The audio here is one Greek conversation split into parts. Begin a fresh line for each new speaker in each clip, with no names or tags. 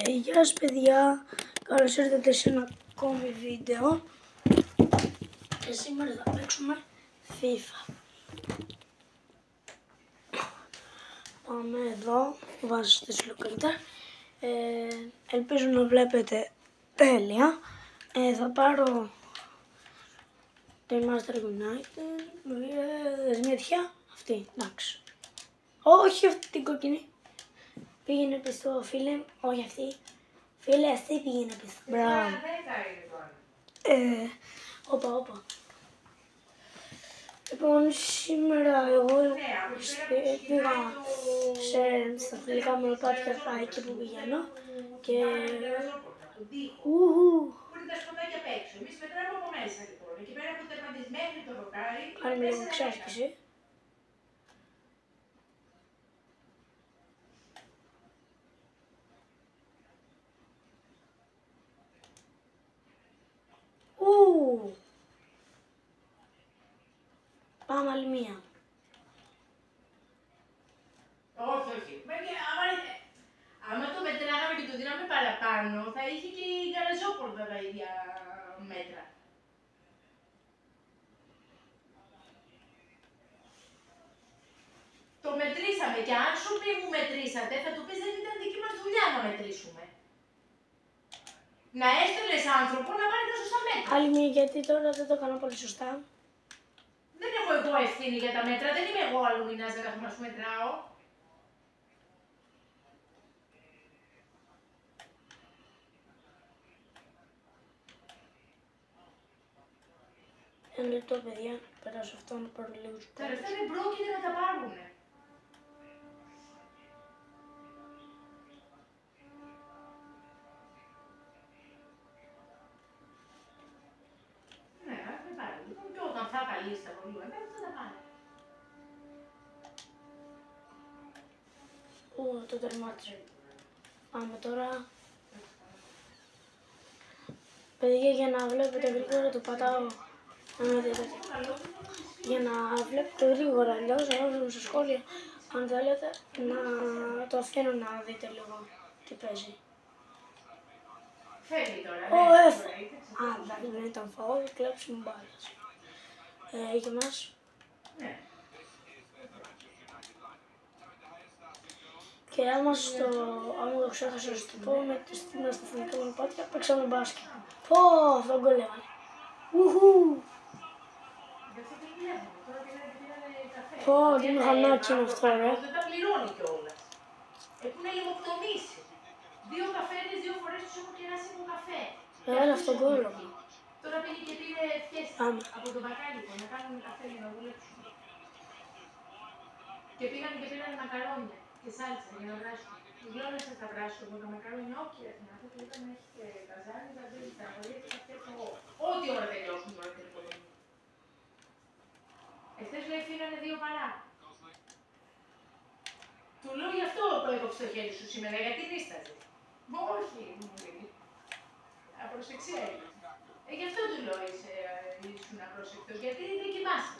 Γεια σας παιδιά, καλώς ήρθατε σε ένα ακόμη βίντεο και σήμερα θα παίξουμε FIFA. Πάμε εδώ, βάζω στη σιλοκαλιτά. Ελπίζω να βλέπετε τέλεια. Θα πάρω το Master United, δεσμέτια, αυτή, εντάξει. Όχι αυτή την κόκκινη. Πήγαινε πιστό, φίλε, όχι αυτή. Φίλε, αυτή πήγαινε πιστό. Μπράβο. Όπα. Λοιπόν, σήμερα εγώ πήγα στα φιλικά μονοπάτια εκεί που πηγαίνω και...
Εμείς μετράμε από μέσα λοιπόν. Εκεί πέρα που τερματισμένη το δοκάρι.
Κάνουμε λίγο εξάσκηση. Πάμε άλλη μία.
Όχι. Άμα το μετράγαμε και το δίναμε παραπάνω, θα είχε και η γαραζόπορτα τα ίδια μέτρα. Το μετρήσαμε και αν σου πει μου μετρήσατε, θα του πεις δεν ήταν δική μας δουλειά να μετρήσουμε. Να έστελνες άνθρωπο να πάρει τα σωστά μέτρα.
Άλλη μία, γιατί τώρα δεν το κάνω πολύ σωστά.
Δεν έχω εγώ ευθύνη για τα μέτρα, δεν είμαι εγώ αλουμινάς να καθόμαι να σου μετράω.
Ένα λεπτό παιδιά, περάσω αυτό να πάρω λίγους πόντους.
Τα λεφτά δεν πρόκειται να τα πάρουνε. Ναι, δεν πάρουν. Και όταν θα καλείς τα πολύ ωραία, θα τα πάρουν.
Το τερμάτισε. Πάμε τώρα. Παιδιά, για να βλέπετε γρήγορα το πατάω. Για να βλέπετε γρήγορα, αλλιώς να βάζουμε στα σχόλια. Αν θέλετε, να το αφήνω να δείτε λίγο τι παίζει.
Φεύγει τώρα,
εντάξει, δεν ήταν φαul, κλέψουμε μπάλας. Για μας.
Ναι.
Και άμα το ξέχασα στο πω, με τη στιγμή στα φιλικά μονοπάτια, παίξαμε μπάσκετ. Πω, αυτό γκολ έβαλε. Ουχου! Πω, τι μηχανάκι είναι αυτό, ρε.
Δεν τα πληρώνει κιόλας. Έχουν λιμοκτονήσει. 2 καφέδες, 2 φορές τους έχω κεράσει από καφέ.
Έλα αυτό γκολ.
Τώρα πήγε και πήρε φιέστα από το μπακάλικο να κάνουν καφέ για να δουλέψουν. Και πήγαν και πήραν μακαρόνια και σάλτσα για να βράσουν. Τους λέω να σας τα βράσω εγώ τα μακαρόνια, όχι έθινα. Αυτό που είπαμε έχει και καζάνι, θα βρει τα αγορία και θα φτιάξω εγώ. Ό,τι ώρα τελειώσουν τώρα την οικοδομή. Εχθές λέει φύγανε 2 παρά. Του λέω γι' αυτό το έκοψε το χέρι σου σήμερα, γιατί νίσταζε. Όχι, μου λέει. Απροσεξία είναι. Γι' αυτό του λέω ήσουν απρόσεκτος, γιατί δεν κοιμάσαι.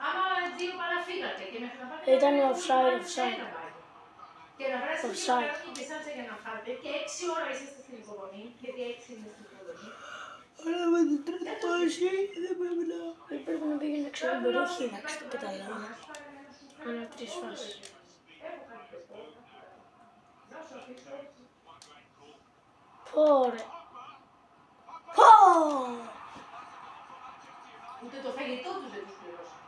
Άμα 2 παρά φύγατε και μέχρι να πάτε...
Ήταν offside.
Και να βράσετε 2 παρά και σάλτσα για να φάτε και 6 ώρα είσαστε στην υποδομή, γιατί 6 είναι στην υποδομή.
Αλλά με την τρίτη πάση δεν πρέπει να... Πρέπει να πήγαινε έξω από την περιοχή, εντάξει, το καταλάβω. Ανά 3 φάσεις. Ωραία. Πω!
Ούτε το φαγητό τους δεν τους πληρώσαν.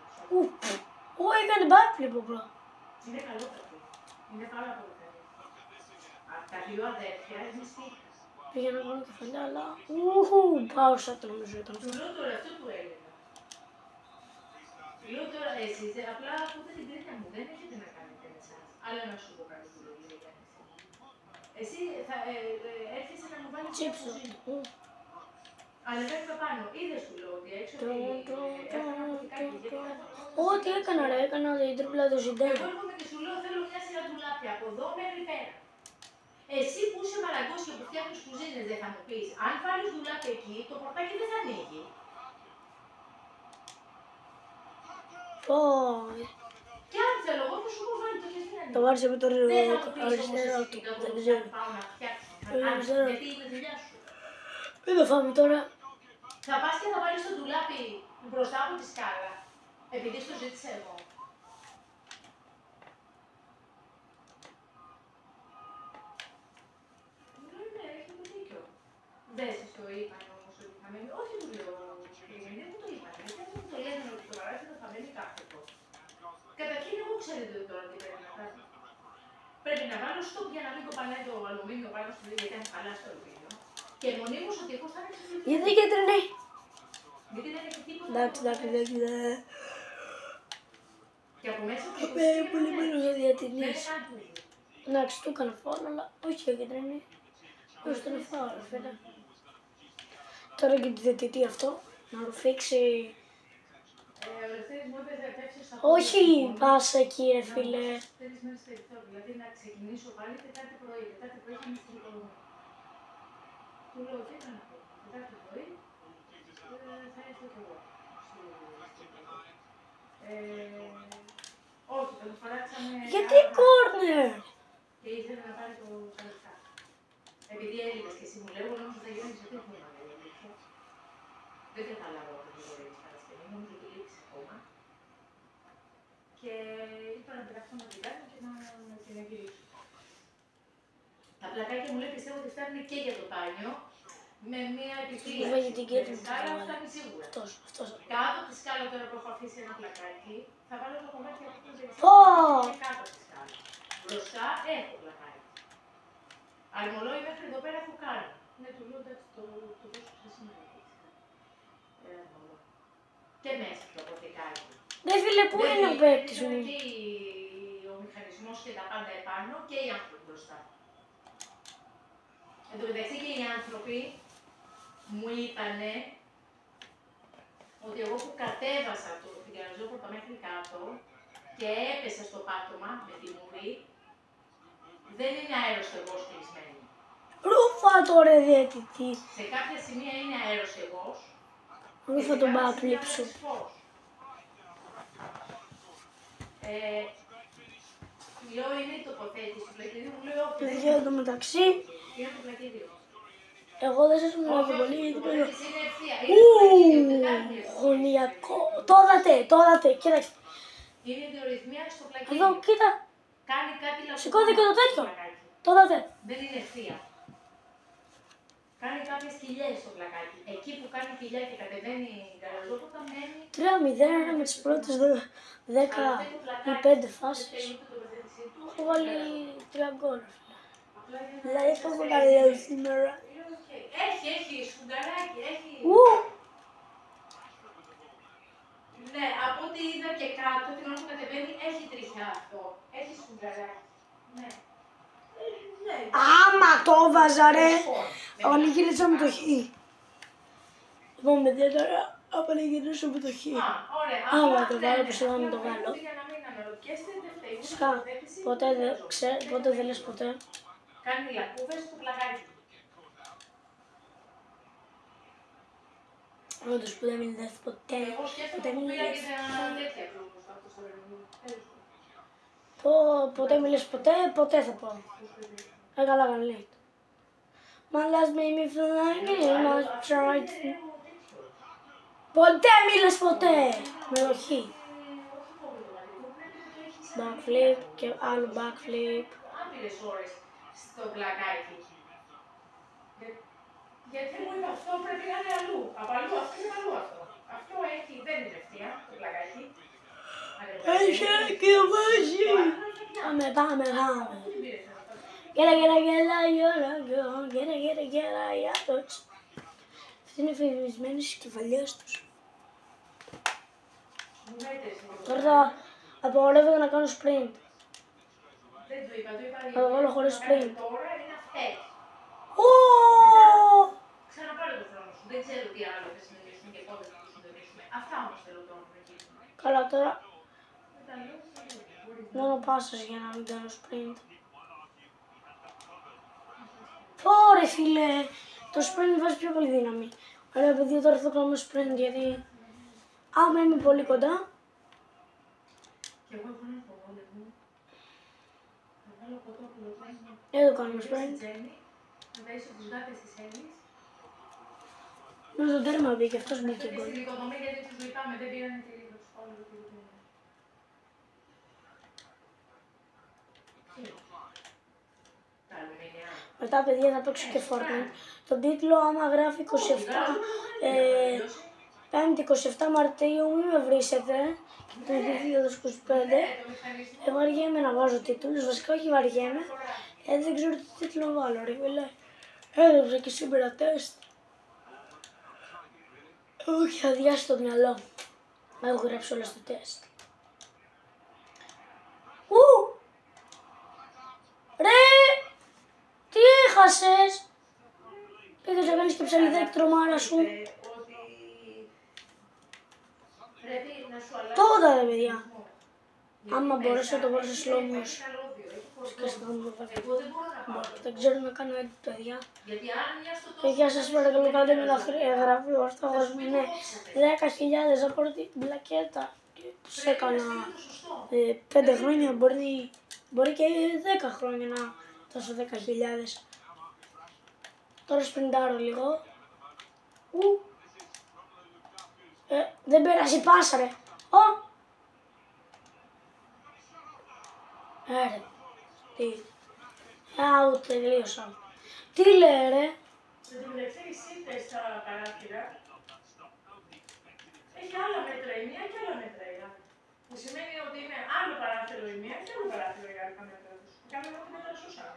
Έκανε backflip μπρο.
Είναι καλό παιδί. Είναι πάρα πολύ καλό. Από τα 2 αδέρφια είναι στήχα.
Πήγα να κάνω κεφαλιά, αλλά... Πάω σαν το νομίζω ήταν αυτό.
Του λέω τώρα, αυτό του έλεγα. Λέω τώρα, εσείς απλά ακούτε την κρίνια μου, δεν έχετε να κάνετε με εσάς. Αλλά να σου πω κάτι που λέω, εσύ θα έρχεσαι να μου βάλεις
τσίψο.
Αλλά δεν θα πάνω, είδες σου λέω ότι έξω
Ό,τι έκανα ρε, έκανα την τρίπλα του Ζιντέν.
Εγώ έρχομαι και σου λέω θέλω μια σειρά ντουλάπια από εδώ μέχρι πέρα. Εσύ που είσαι μαλακός και που φτιάχνεις κουζίνες δεν θα μου πεις, αν βάλεις ντουλάπια εκεί, το πορτάκι δεν θα ανοίγει. Και αν θέλω εγώ θα σου πω βάλει το και δεν ανοίγει.
Το βάρεσε με το
αριστερό
του, δεν ξέρω.
πάω να φτιάξω. Γιατί είναι δουλειά σου.
Μην το φάμε τώρα.
Θα πας και θα βάλεις το ντουλάπι μπροστά από τη σκάλα. Επειδή στο ζήτησα εγώ. Ναι, έχετε δίκιο. Δεν σας το είπαν όμως ότι θα μένει. Όχι του λέω, δεν μου το είπαν. Γιατί μου το λένε ότι το παράθυρο θα μένει κάθετο. Καταρχήν εγώ ξέρετε τώρα τι πρέπει να κάνω. Πρέπει να βάλω στόπ για να μην κοπανάει το αλουμίνιο πάνω στο video, γιατί αν χαλάσει το αλουμίνιο. Και μονίμως ο τείχος θα είναι ξεφληθεί.
Γιατί κέντρινε.
Γιατί δεν έχει τίποτα.
Εντάξει.
Και από μέσα του
Πολύ μήνος ο διατηνής.
δεν είναι.
Εντάξει, του έκανα φάουλ, αλλά όχι ο κέντρινε. Όχι τον φάουλ, φίλε. Τώρα και τη διατητή αυτό, να ρουφήξει.
Ο Ελευθέρης μου είπε θα πέψεις στα
Όχι, πάσα εκεί ρε φίλε.
4 μέρες περιθώριο, δηλαδή να ξεκινήσω πάλι Τετάρτη πρωί. Τετάρτη πρωί θα είμαι στην οικονομία. Του λέω τι να πω. Τετάρτη πρωί θα έρθω κι εγώ. Όχι, τον παράξαμε.
Γιατί κόρνερ.
Και ήθελε να πάρει το λεφτά. Επειδή έλειπες και εσύ μου λέω, νόμιζα ότι θα γίνεις ότι έχουμε μαγαζί. Δεν κατάλαβα ότι δεν μπορεί να Παρασκευή, νομίζω ότι λήξει ακόμα. Και είπα να πετάξω ένα πλακάκι και να την εγγυρίσω. Τα πλακάκια μου λέει πιστεύω ότι φτάνουν και για το μπάνιο με μια επιφύλαξη.
Την
σκάλα φτάνει σίγουρα.
Αυτός.
Κάτω από τη σκάλα τώρα που έχω αφήσει ένα πλακάκι, θα βάλω το κομμάτι από το δεξί και κάτω από τη σκάλα. Μπροστά έχω πλακάκι. Αρμολόι μέχρι εδώ πέρα έχω κάνει. Ναι, του λέω εντάξει το δώσω σε σήμερα. Και μέσα στο αποθηκάρι.
Ναι φίλε, πού είναι ο παίκτης μου.
Και ο μηχανισμός και τα πάντα επάνω και οι άνθρωποι μπροστά. Εν τω μεταξύ και οι άνθρωποι μου είπανε ότι εγώ που κατέβασα την γαραζόπορτα μέχρι κάτω και έπεσα στο πάτωμα με τη μουρή, δεν είναι αέροστεγός κλεισμένη.
Ρούφα το ρε διαιτητή.
Σε κάποια σημεία είναι αέροστεγός.
Ρούφα τον backflip σου.
Λέω είναι η τοποθέτηση του πλακίδιου, μου λέει όχι.
Παιδιά εδώ μεταξύ,
Είναι το πλακίδιο.
εγώ δεν σας μιλάω και πολύ γιατί παίζω.
Είναι ευθεία. Είναι το
Γωνιακό. Το είδατε, κοίταξε.
Είναι η διορυθμία στο πλακίδιο.
Εδώ, κοίτα.
Κάνει κάτι λαθό.
Σηκώθηκε το τέτοιο. Το είδατε.
Δεν είναι ευθεία. Κάνει κάποιες κοιλιές στο πλακάκι. Εκεί που κάνει κοιλιά και κατεβαίνει η γαραζόπορτα μένει.
3-0 με τις πρώτες 10 ή 5 φάσεις. Έχω βάλει 3 γκολ. Δηλαδή αυτό που κάνει σήμερα.
Έχει σφουγγαράκι, έχει. Ναι, από ό,τι είδα και κάτω, την ώρα που κατεβαίνει, έχει τριχιά αυτό. Έχει σφουγγαράκι. Ναι.
Άμα το βάζα ρε, πανηγύρισα με το χ. Λοιπόν, παιδιά τώρα, πανηγύρισα με το χ. Άμα το βάλω, πιστεύω να το βάλω. Φυσικά, ποτέ δεν λες ποτέ.
Κάνει λακκούβες στο πλαγάκι.
Όντως που δεν μιλάς ποτέ.
Εγώ σκέφτομαι που πήγα και ένα τέτοια κλούβος αυτό στο Βερολίνο.
Ποτέ μιλάς ποτέ θα πω. Καλά λέει. My last made me feel like it was tried. Ποτέ μιλάς ποτέ. Με το χ. Backflip και άλλο backflip.
Άπειρες ώρες στο πλακάκι. Γιατί μου είπε αυτό πρέπει να είναι αλλού. Από αλλού αυτό είναι αλλού αυτό. Αυτό έχει, δεν είναι ευθεία το πλακάκι.
Έχει και βάζει. Πάμε. Γέλα, Αυτή είναι φημισμένη στις κεφαλιές τους. Τώρα θα απαγορεύεται να κάνω sprint.
Δεν το είπα,
Θα το βάλω χωρίς sprint.
Τώρα είναι αυτές. Ξαναπάρε το χρόνο σου. Δεν ξέρω τι άλλο θα συνεχίσουμε και πότε θα το συντονίσουμε. Αυτά όμως θέλω τώρα να προκύψουμε.
Καλά τώρα. Μόνο πάσες για να μην κάνω sprint. Ωρε φίλε, το sprint βάζει πιο πολύ δύναμη. Ωραία παιδιά, τώρα θα κάνουμε sprint γιατί άμα είμαι πολύ κοντά.
Και εγώ έχω ένα υποβόλεμο. Θα βάλω κοτόπουλο πάνω.
Δεν το κάνουμε sprint.
Να είσαι τους γάτες της Έλλης.
Με το τέρμα μπήκε, αυτός μπήκε γκολ.
Στην οικοδομή γιατί τους λυπάμαι, δεν πήραν τη λίγο του σχόλου.
Μετά, παιδιά, θα παίξω και Fortnite. Τον τίτλο, άμα γράφει 27, 5η 27 Μαρτίου, μην με βρίσετε, το 2025. Βαριέμαι να βάζω τίτλους, βασικά όχι βαριέμαι, δεν ξέρω τι τίτλο βάλω, ρε φίλε. Έγραψα και σήμερα τεστ. Όχι, αδειάσει το μυαλό. Έχω γράψει όλα στο τεστ. Ρε! Τι έχασες! Πήγες να κάνεις και ψαλιδάκι τρομάρα σου. Τώρα ρε παιδιά. Άμα μπορέσω να το βάλω σε slow motion. Δεν ξέρω να κάνω edit, παιδιά. Παιδιά, σας παρακαλώ, κάντε με τα γραφείο, ορθόγος μου είναι 10.000 από την πλακέτα. Σε έκανα 5 χρόνια, μπορεί και 10 χρόνια να δώσω 10.000. Τώρα σπριντάρω λίγο. Δεν πέρασε η πάσα, ρε. Ρε. Τι. Out, τελείωσα. Τι λέει, ρε.
Σε την μεταξύ σύντες στα παράθυρα έχει άλλα μέτρα η μία και άλλα μέτρα η άλλη. Που σημαίνει ότι είναι άλλο παράθυρο η μία και άλλο παράθυρο η άλλη τα μέτρα τους. Κάνουμε ό,τι μέτρα σωστά.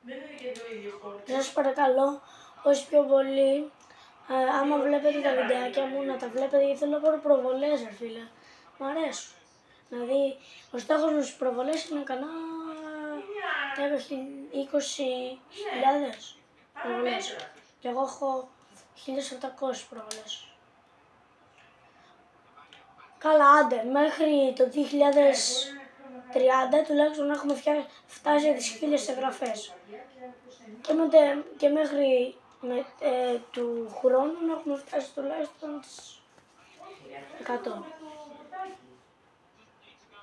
Δεν είναι και το ίδιο κόρτο.
Σας παρακαλώ, όσοι πιο πολύ, άμα βλέπετε τα βιντεάκια μου, να τα βλέπετε, γιατί θέλω να πάρω προβολές, ρε φίλε. Μ' αρέσουν. Δηλαδή, ο στόχος μου στις προβολές είναι κανένα 20.000 προβολές. Και εγώ έχω 1.700 προβολές. Καλά, άντε, μέχρι το 2030 τουλάχιστον να έχουμε φτάσει τις 1.000 εγγραφές. Και μέχρι του χρόνου να έχουμε φτάσει τουλάχιστον τις 100.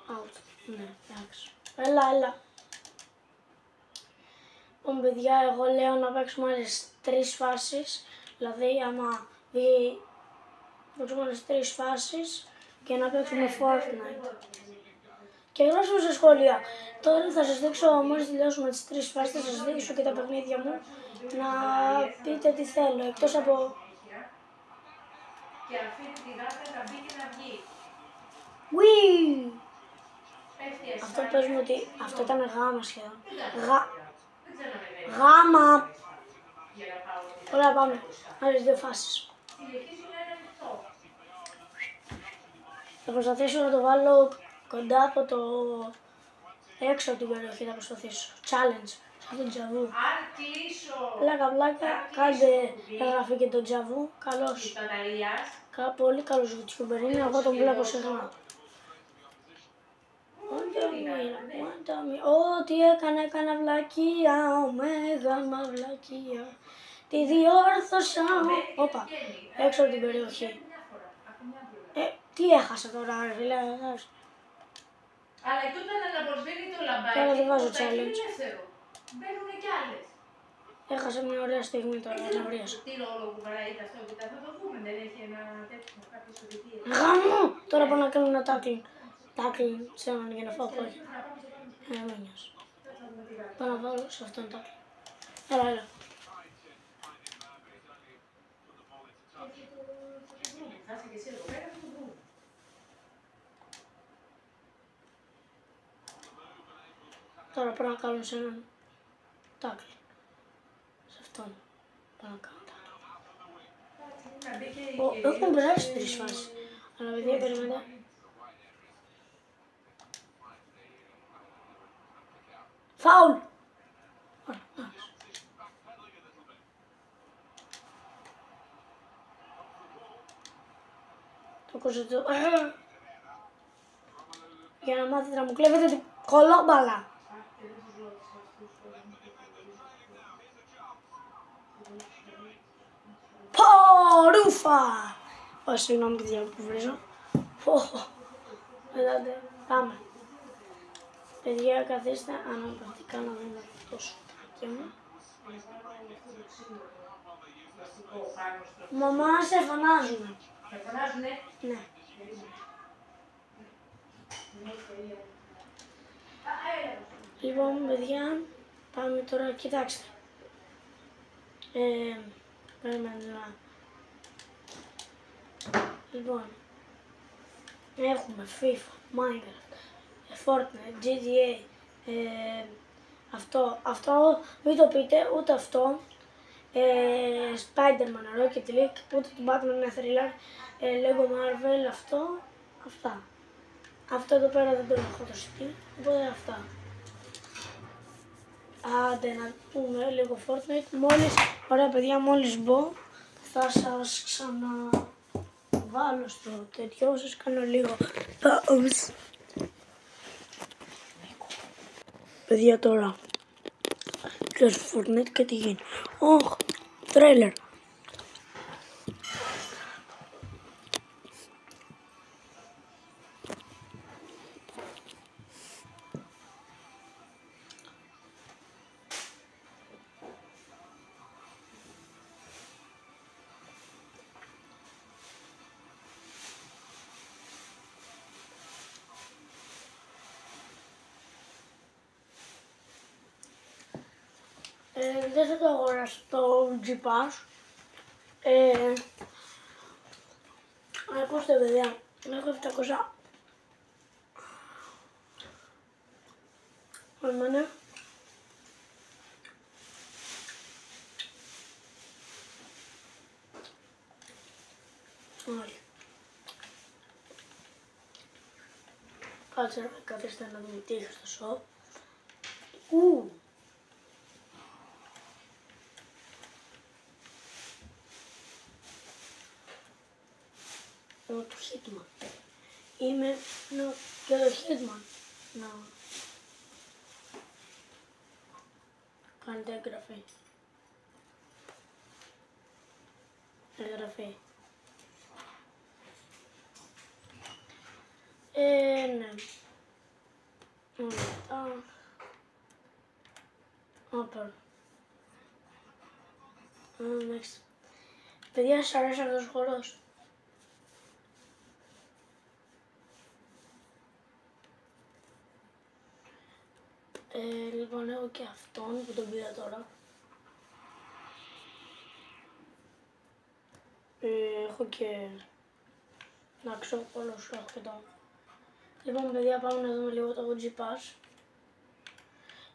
Out. Ναι, εντάξει. Έλα. Λοιπόν, παιδιά, εγώ λέω να παίξουμε άλλες 3 φάσεις. Δηλαδή, άμα βγει, παίξουμε άλλες 3 φάσεις και να παίξουμε Fortnite. Και γράψτε στα σχόλια. Τώρα θα σας δείξω, μόλις τελειώσουμε τις 3 φάσεις, θα σας δείξω και τα παιχνίδια μου. Να πείτε τι θέλω, εκτός από...
Και αφήνει τη γάτα να μπει και να βγει.
Ουί! Αυτό παίζουμε ότι... Αυτό ήταν γάμα σχεδόν. Γάμα! Ωραία, πάμε. Άλλες 2 φάσεις. Θα προσπαθήσω να το βάλω κοντά από το... έξω από την περιοχή θα προσπαθήσω. Challenge. Σαν τον Τζαβού. Πλάκα, κάντε εγγραφή και τον Τζαβού. Καλός. Πολύ καλός YouTuber είναι, εγώ τον βλέπω συχνά. Ό,τι έκανα βλακεία, μεγάλα βλακεία. Τη διόρθωσα. Όπα, έξω από την περιοχή. Τι έχασα τώρα, ρε φίλε.
Αλλά και όταν αναπροσβήνει το λαμπάκι,
τώρα δεν βάζω
το
challenge.
Μπαίνουνε κι άλλες.
Έχασα μια ωραία στιγμή τώρα, να βρίσκω.
Τι ρόλο που βαράει αυτό και θα το δούμε, δεν έχει ένα τέτοιο κάποιο οδηγείο.
Γάμο! Τώρα πάω να κάνω ένα tackling. Tackling σε έναν για να φάω όχι. Μην νοιάζει. Πάω να βάλω σε αυτόν tackling. Έλα. Τώρα πρέπει να κάνω σε έναν tackling. Σε αυτόν. Πάω να κάνω tackling. Έχουν περάσει 3 φάσεις. Αλλά παιδιά, περιμένετε. Φάουλ! Το κοζετό. Για να μάθετε να μου κλέβετε την κολόμπαλα. Ρούφα! Ω, συγγνώμη παιδιά που βρίζω. Ελάτε, πάμε. Παιδιά, καθίστε αναπαυτικά να δούμε το σουτάκι μου.
αυτό το ξύλο το πλαστικό πάνω στο...
Μαμά, σε φωνάζουμε.
Με φωνάζουνε.
Ναι. Λοιπόν, παιδιά, πάμε τώρα, κοιτάξτε. Περιμένετε να... Λοιπόν, έχουμε FIFA, Minecraft, Fortnite, GTA, αυτό μην το πείτε, ούτε αυτό, Spider-Man, Rocket League, ούτε το Batman Thriller, Lego Marvel, αυτά. Αυτό εδώ πέρα δεν το έχω το Steam, οπότε αυτά. Άντε να πούμε λίγο Fortnite, ωραία παιδιά, μόλις μπω, θα σας ξαναβάλω στο τέτοιο, σας κάνω λίγο pause. Παιδιά τώρα, κλείνω Fortnite και τι γίνει. Τρέλερ. Δεν θα το αγοράσω το G-Pass. Ακούστε παιδιά, έχω 700. Εμένα. Όχι. Κάτσε, καθίστε να δούμε τι έχει στο shop. Το Hitman. Είμαι και το Hitman. Να κάνετε εγγραφή. Εγγραφή. Ναι. Μετά. Όπερ. Παιδιά, σας αρέσει αυτός ο χορός. Λοιπόν, έχω και αυτόν που τον πήρα τώρα. Έχω και... να ξέρω όλος έχω και τον. Λοιπόν, παιδιά, πάμε να δούμε λίγο το G-Pass.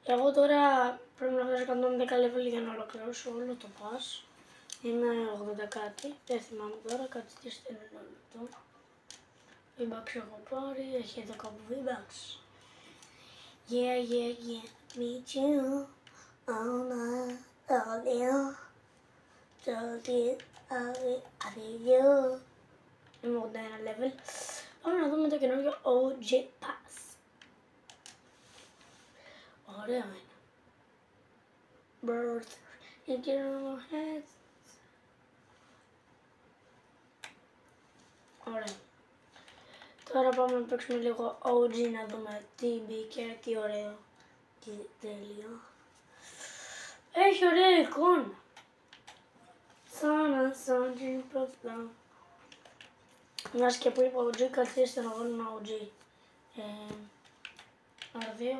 Εγώ τώρα πρέπει να φτάσω 110 level για να ολοκληρώσω όλο το pass. Είμαι 80 κάτι, δεν θυμάμαι τώρα, κάτι τι στέλνει ένα λεπτό. V-Bucks έχω πάρει, έχει εδώ κάπου V-Bucks. Yeah, me too. Oh my, oh yeah. So did I did you. Είμαι 81 level. Πάμε να δούμε το καινούργιο OG Pass. Ωραίο είναι. Birds, you get on our heads. Ωραία. Τώρα πάμε να παίξουμε λίγο OG να δούμε τι μπήκε, τι ωραίο, τι τέλειο. Έχει ωραία εικόνα. Σαν σαν πρωτά. Μιας και που είπα OG, καθίστε να βάλουμε OG. R2.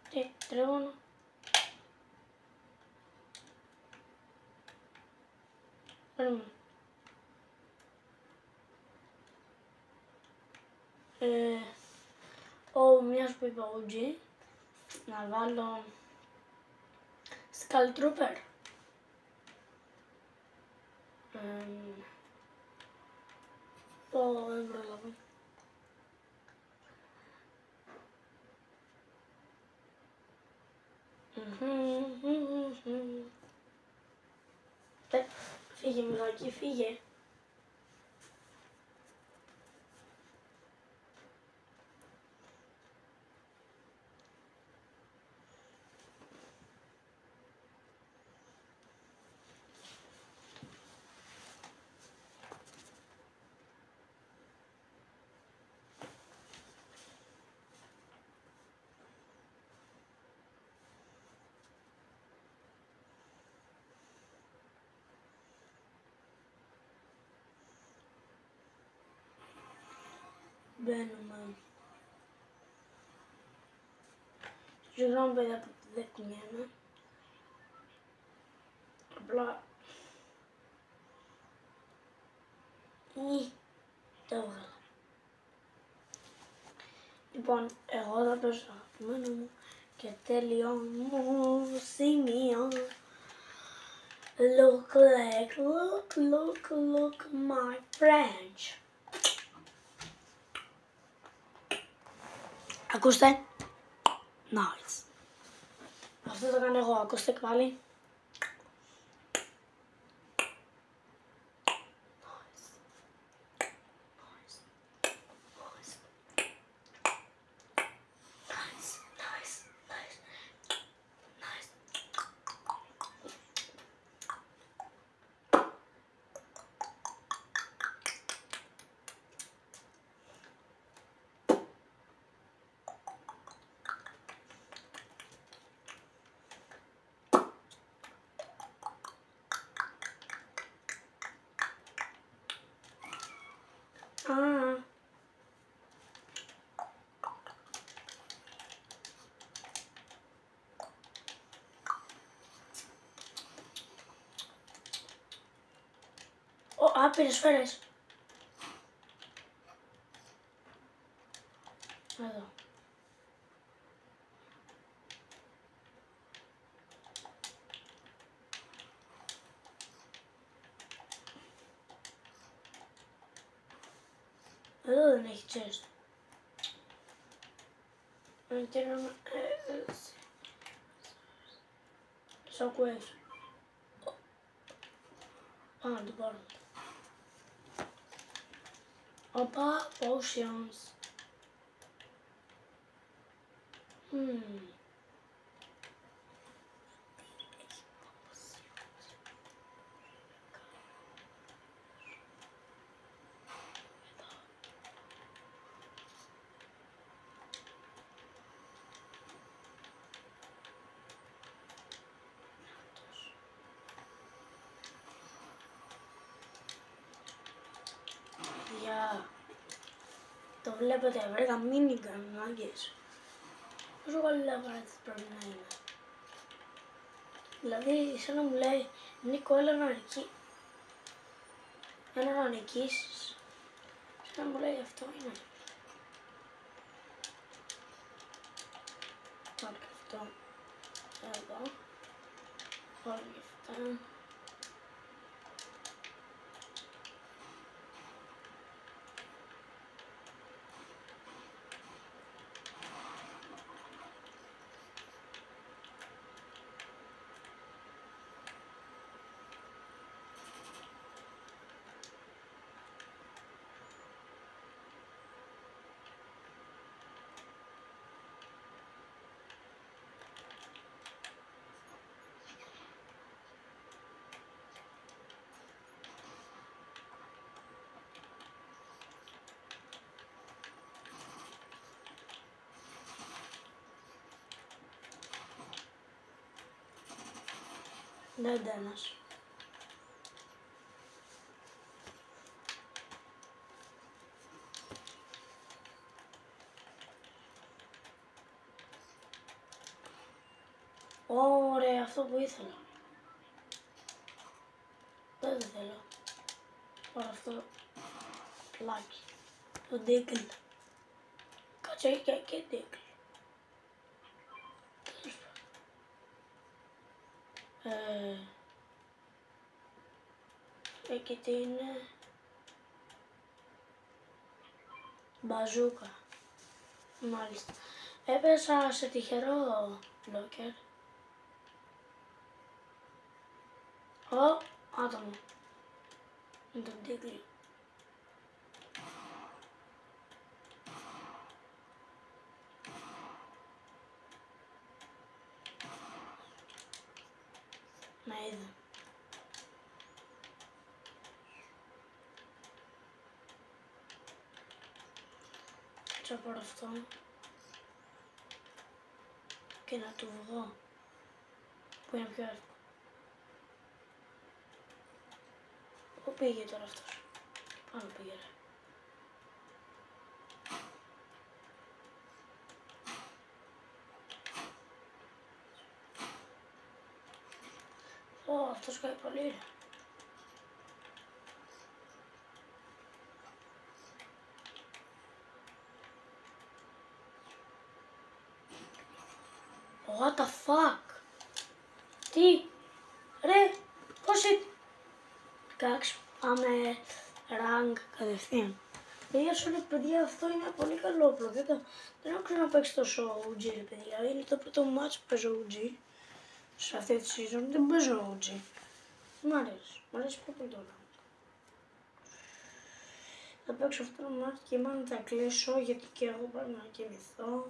Τι, τρίγωνο. Παίρνουμε. Μιας που είπα OG, να βάλω Skull Trooper. Δεν πρόλαβα. Φύγε μηδάκι, φύγε. Μπαίνουμε. Συγγνώμη παιδιά που δεν κουνιέμαι. Απλά... το έβγαλα. Λοιπόν, εγώ θα παίζω το αγαπημένο μου και τέλειο μου σημείο. Look my French. Ακούστε. Nice. Αυτό το κάνω εγώ, ακούστε και πάλι. Άπειρες σφαίρες. Εδώ. Εδώ δεν έχει chest. Σ' ακούες. Πάμε να το πάρουμε. Οπα, potions. Το βλέπετε, βρήκα minigun, μάγκες. Πόσο καλή απαραίτητα πρέπει να είναι. Δηλαδή, σαν να μου λέει, Νίκο, έλα να νικήσεις. Έλα να νικήσεις. Σαν να μου λέει, αυτό είναι. Πάω και αυτό. Εδώ. Πάω και αυτά. Δεν ένας. Ωραία, αυτό που ήθελα. Δεν το θέλω. Πάρω αυτό το πλάκι. Το ντίκλ. Κάτσε, έχει και ντίκλ. Εκεί τι είναι. Μπαζούκα. Μάλιστα. Έπεσα σε τυχερό λόκερ. Άτομο. Με τον τίγλι. Με είδα. Θα πάρω αυτό και να του βγω που είναι πιο εύκολο. Πού πήγε τώρα αυτός? Πάνω πήγε ρε. Αυτός κάνει πολύ ρε. What the fuck. Τι. Ρε. Πώς είναι. Εντάξει. Πάμε rank κατευθείαν. Παιδιά, αυτό είναι πολύ καλό όπλο. Δεν έχω ξαναπαίξει τόσο OG ρε παιδιά. Είναι το πρώτο μου match που παίζω OG. Σε αυτή τη season δεν παίζω OG. Μ' αρέσει. Μ' αρέσει πιο πολύ το rank. Θα παίξω αυτό το match και μάλλον θα κλείσω γιατί και εγώ πρέπει να κοιμηθώ.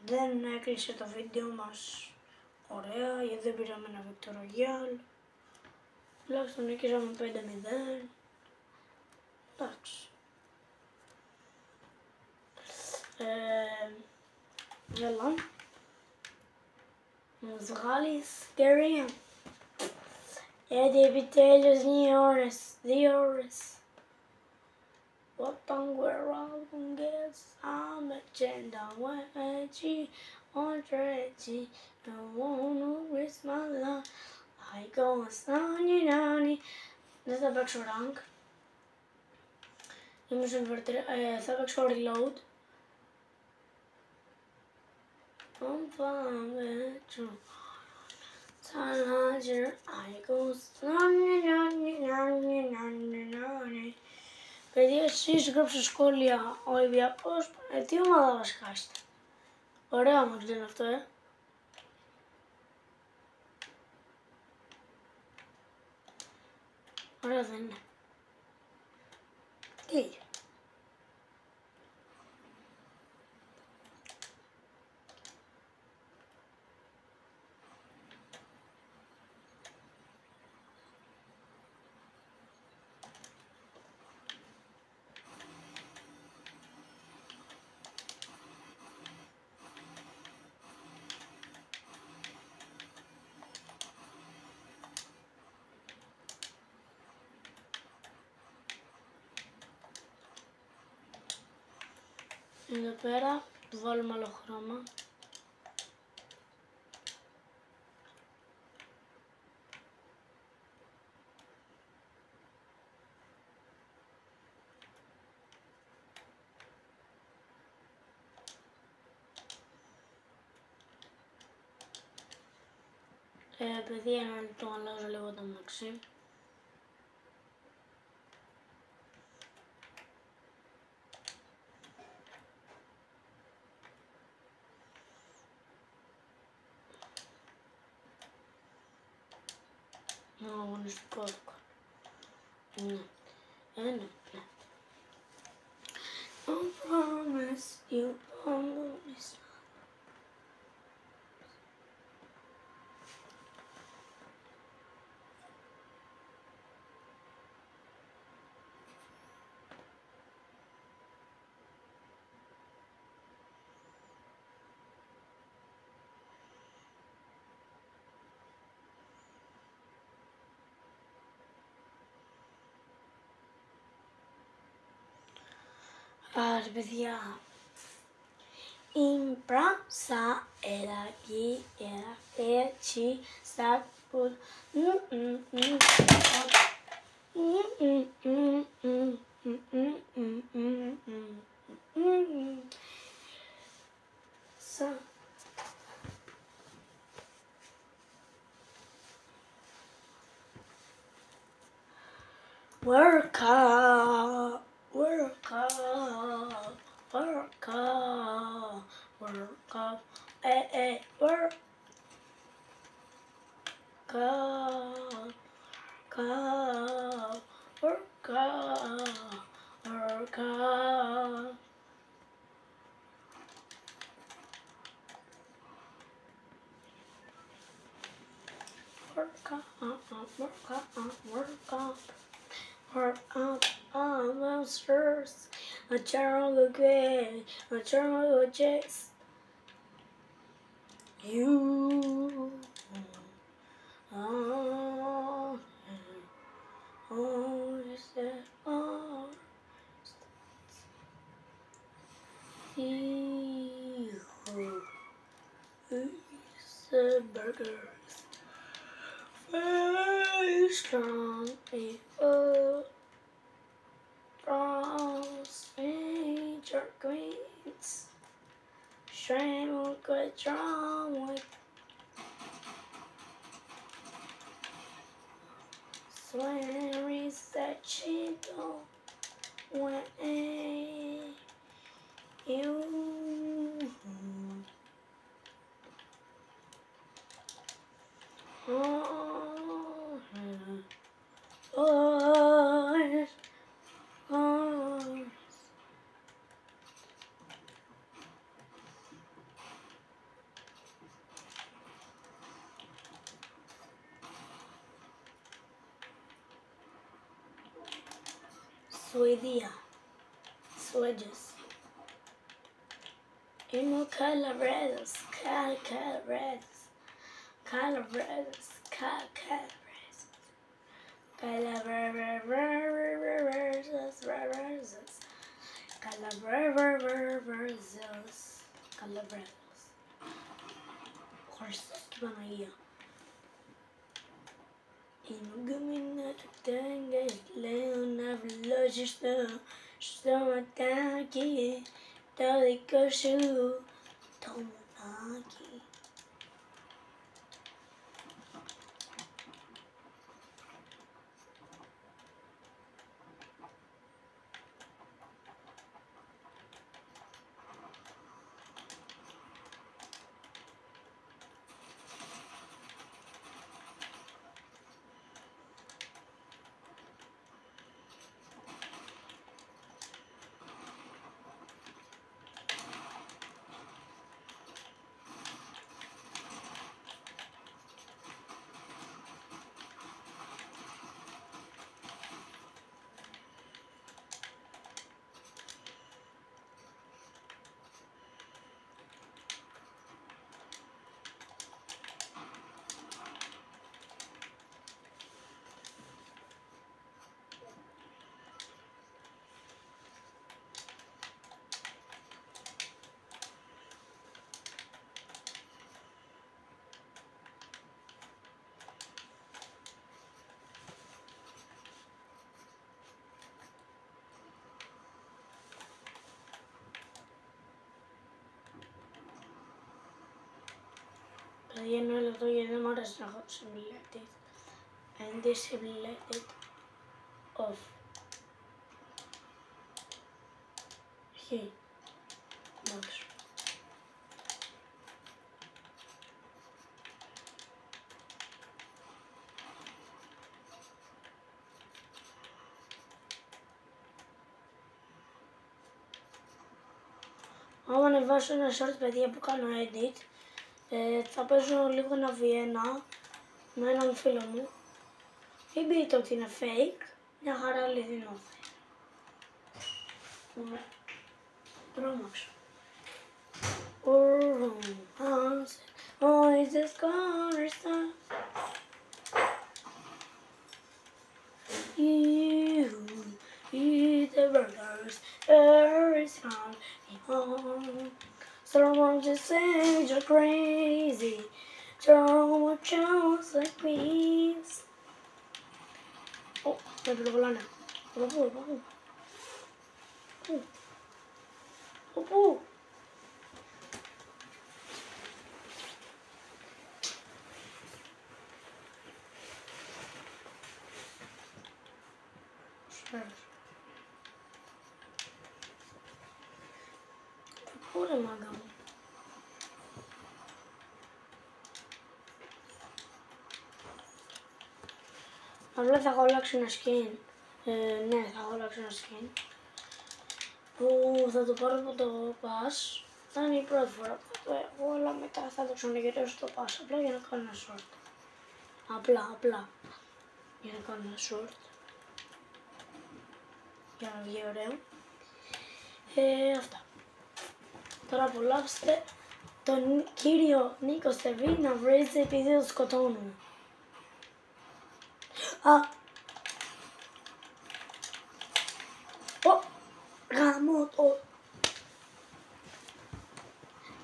Δεν έκλεισε το βίντεο μας ωραία γιατί δεν πήραμε ένα Victor Royale. Τουλάχιστον νίκησαμε 5-0. Εντάξει. Έλα. Μου βγάλεις ευκαιρία. Γιατί επιτέλους 2 ώρες. Όταν γουεράγουν και σαν agenda έτσι, οντρέτσι, I wanna risk my life, I go on. Δεν θα παίξω rank. Είμαι στο inverter, θα παίξω reload. I'm fine with you. I go on. Παιδιά, εσείς γράψτε σχόλια ο Ολυμπιακός, τι ομάδα βασικά είστε. Ωραία όμως δεν είναι αυτό, Ωραία δεν είναι. Τι. Εδώ πέρα, του βάλουμε άλλο χρώμα. Παιδιά, ένα λεπτό αλλάζω λίγο το μαξί. Αγωνιστικό δικό. Ναι. Ναι. I promise you promise. Άρα παιδιά, Imprasa era aqui, era este, está por work out, work out, work out, work out, work out, out, work out, work out. Work out, work out, work out. Work out all monsters, a terrible game, a terrible chase. You are all that are you. The burgers. Very strong people. Frost major queens. Shame great drum with swears that she don't want you. Oh, oh, oh. Swedia, Swedish. Emo Calaveras, Calaveras, Calaveras, Calaveras, Calaveras, Calaveras, Calaveras. Horses Παναγία. Είναι γκομινά του τάγκας, λέω να βλώσεις στο ματάκι, το δικό σου το μονάκι. Για ένα λεπτό γιατί δεν μου αρέσει να έχω simulated and dissimulated off. Εντάξει. Άμα ανεβάσω ένα short, παιδιά, που κάνω edit, θα παίζω λίγο ένα Βιέννα με έναν φίλο μου. Μην πείτε ότι είναι fake, μια χαρά αληθινό θα είναι. Τρόμαξα. Oh, is this corner stuff? You eat the burgers, there is something home. Someone just said you're crazy. Someone chose like this. Oh, με πυροβολάνε. Από πού. Πού ρε μάγκα μου. Απλά θα έχω αλλάξει ένα skin. Ναι, θα έχω αλλάξει ένα skin. Που θα το πάρω από το pass. Θα είναι η πρώτη φορά που θα το έχω, αλλά μετά θα το ξαναγυρίσω στο pass. Απλά για να κάνω ένα short. Απλά. Για να κάνω ένα short. Για να βγει ωραίο. Αυτά. Τώρα απολαύστε τον κύριο Νίκο Στεβή να βρίζει επειδή το σκοτώνουν. Γαμώ το.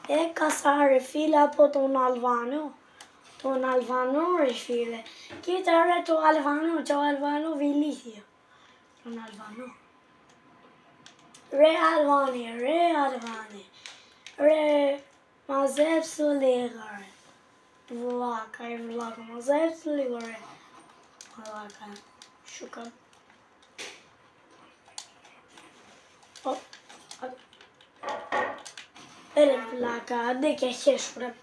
Έκασα ρε φίλε από τον Αλβάνιο. Τον Αλβανό ρε φίλε. Κοίτα ρε το Αλβανό βιλήθιο. Τον Αλβανό. Ρε Αλβάνε. Ρε μαζέψου λίγο ρε. Βλάκα, μαζέψου λίγο ρε. Βλάκα, σούκα. Ρε βλάκα, άντε και χέσου ρε.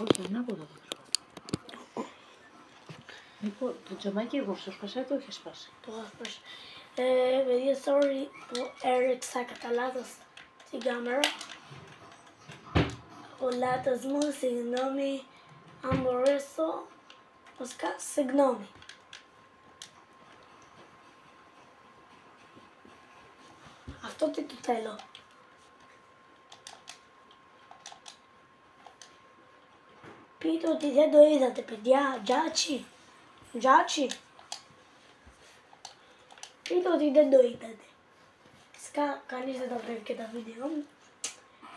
Όχι, ανάποδα το τρώω. Λοιπόν, το τζαμάκι εγώ στο σπάσα, το είχε σπάσει.
Το έχω σπάσει. Παιδιά, sorry που έριξα κατά λάθος την κάμερα. Ο λάθος μου, συγγνώμη, αν μπορέσω, βασικά, συγγνώμη. Αυτό τι το θέλω. Πείτε ότι δεν το είδατε, παιδιά. Τζάτσι. Πείτε ότι δεν το είδατε. Φυσικά, κανείς δεν τα βλέπει και τα βίντεο μου.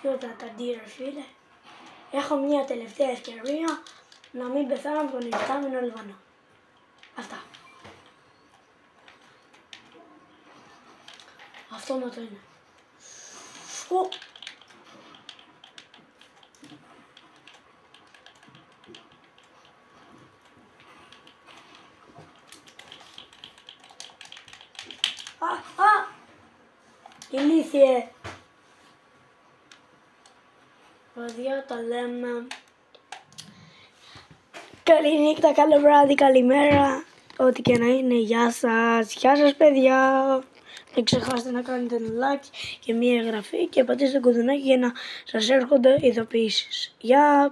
Γιώτα τα ντύρα, φίλε. Έχω μια τελευταία ευκαιρία να μην πεθάνω από τον υφτάμενο Αλβανό. Αυτά. Αυτό με το είναι. Ηλίθιε. Παιδιά, τα λέμε. Καλή νύχτα, καλό βράδυ, καλημέρα. Ό,τι και να είναι, γεια σας. Γεια σας, παιδιά. Μην ξεχάσετε να κάνετε ένα like και μία εγγραφή και πατήστε το κουδουνάκι για να σας έρχονται ειδοποιήσεις. Γεια.